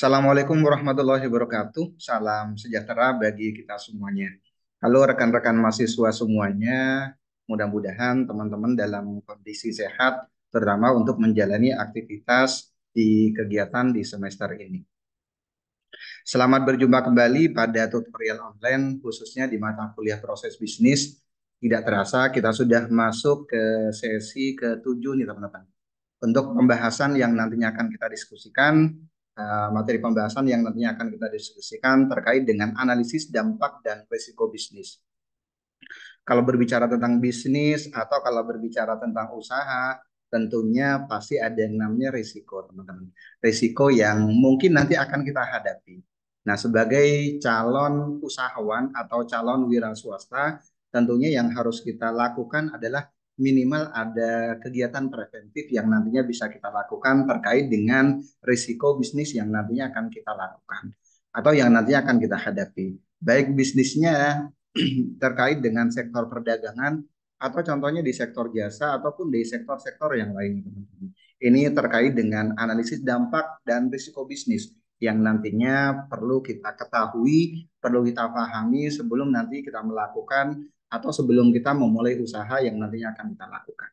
Assalamualaikum warahmatullahi wabarakatuh. Salam sejahtera bagi kita semuanya. Halo rekan-rekan mahasiswa semuanya, mudah-mudahan teman-teman dalam kondisi sehat, terutama untuk menjalani aktivitas di kegiatan di semester ini. Selamat berjumpa kembali pada tutorial online, khususnya di mata kuliah proses bisnis. Tidak terasa kita sudah masuk ke sesi ke-7 nih teman-teman. Untuk pembahasan yang nantinya akan kita diskusikan, materi pembahasan yang nantinya akan kita diskusikan terkait dengan analisis dampak dan risiko bisnis. Kalau berbicara tentang bisnis atau kalau berbicara tentang usaha, tentunya pasti ada yang namanya risiko, teman-teman. Risiko yang mungkin nanti akan kita hadapi. Nah, sebagai calon usahawan atau calon wira swasta, tentunya yang harus kita lakukan adalah minimal ada kegiatan preventif yang nantinya bisa kita lakukan terkait dengan risiko bisnis yang nantinya akan kita lakukan atau yang nantinya akan kita hadapi. Baik bisnisnya terkait dengan sektor perdagangan atau contohnya di sektor jasa ataupun di sektor-sektor yang lain, teman-teman. Ini terkait dengan analisis dampak dan risiko bisnis yang nantinya perlu kita ketahui, perlu kita pahami sebelum nanti kita melakukan atau sebelum kita memulai usaha yang nantinya akan kita lakukan.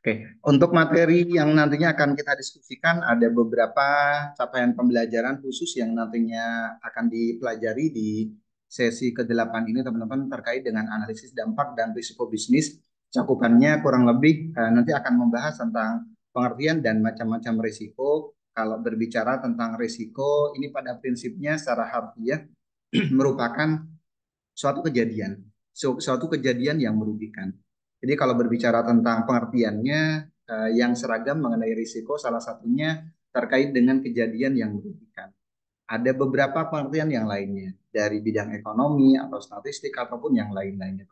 Oke, untuk materi yang nantinya akan kita diskusikan ada beberapa capaian pembelajaran khusus yang nantinya akan dipelajari di sesi ke-8 ini teman-teman terkait dengan analisis dampak dan risiko bisnis. Cakupannya kurang lebih nanti akan membahas tentang pengertian dan macam-macam risiko. Kalau berbicara tentang risiko, ini pada prinsipnya secara harfiah merupakan suatu kejadian yang merugikan. Jadi kalau berbicara tentang pengertiannya yang seragam mengenai risiko, salah satunya terkait dengan kejadian yang merugikan. Ada beberapa pengertian yang lainnya dari bidang ekonomi atau statistik ataupun yang lain-lainnya.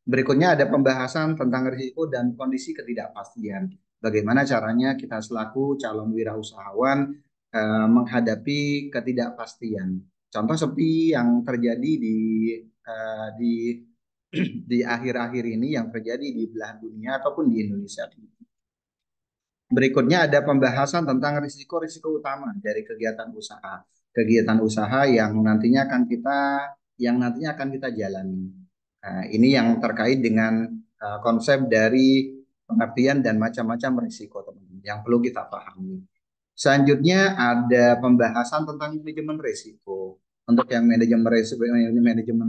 Berikutnya ada pembahasan tentang risiko dan kondisi ketidakpastian. Bagaimana caranya kita selaku calon wirausahawan menghadapi ketidakpastian. Contoh seperti yang terjadi di di akhir-akhir ini yang terjadi di belahan dunia ataupun di Indonesia. Berikutnya ada pembahasan tentang risiko-risiko utama dari kegiatan usaha. Kegiatan usaha yang nantinya akan kita jalani. Nah, ini yang terkait dengan konsep dari pengertian dan macam-macam risiko, teman-teman, yang perlu kita pahami. Selanjutnya ada pembahasan tentang manajemen risiko. Untuk yang manajemen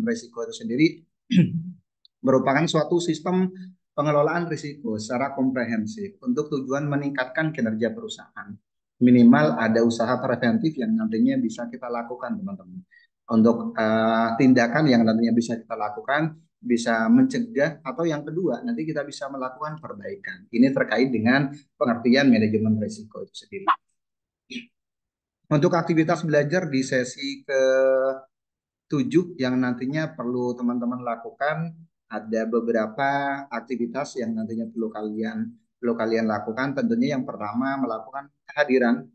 risiko itu sendiri merupakan suatu sistem pengelolaan risiko secara komprehensif untuk tujuan meningkatkan kinerja perusahaan. Minimal ada usaha preventif yang nantinya bisa kita lakukan, teman-teman. Untuk tindakan yang nantinya bisa kita lakukan, bisa mencegah, atau yang kedua, nanti kita bisa melakukan perbaikan. Ini terkait dengan pengertian manajemen risiko itu sendiri. Untuk aktivitas belajar di sesi ke-7 yang nantinya perlu teman-teman lakukan, ada beberapa aktivitas yang nantinya perlu kalian lakukan. Tentunya yang pertama melakukan kehadiran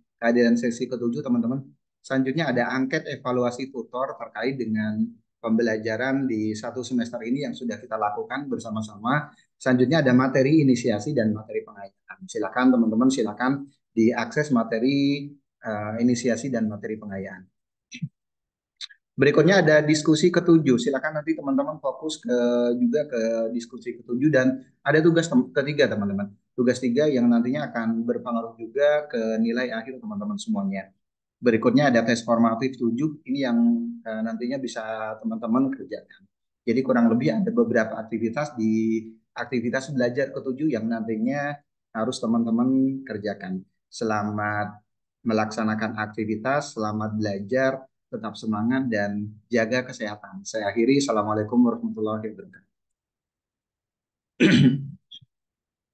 sesi ke-7 teman-teman. Selanjutnya ada angket evaluasi tutor terkait dengan pembelajaran di satu semester ini yang sudah kita lakukan bersama-sama. Selanjutnya ada materi inisiasi dan materi pengayaan. Silakan teman-teman, silakan diakses materi inisiasi dan materi pengayaan. Berikutnya ada diskusi ke-7. Silakan nanti teman-teman fokus juga ke diskusi ke-7 dan ada tugas ketiga teman-teman. Tugas 3 yang nantinya akan berpengaruh juga ke nilai akhir teman-teman semuanya. Berikutnya ada tes formatif 7. Ini yang nantinya bisa teman-teman kerjakan. Jadi kurang lebih ada beberapa aktivitas di aktivitas belajar ke-7 yang nantinya harus teman-teman kerjakan. Selamat melaksanakan aktivitas, selamat belajar, tetap semangat dan jaga kesehatan. Saya akhiri. Assalamualaikum warahmatullahi wabarakatuh.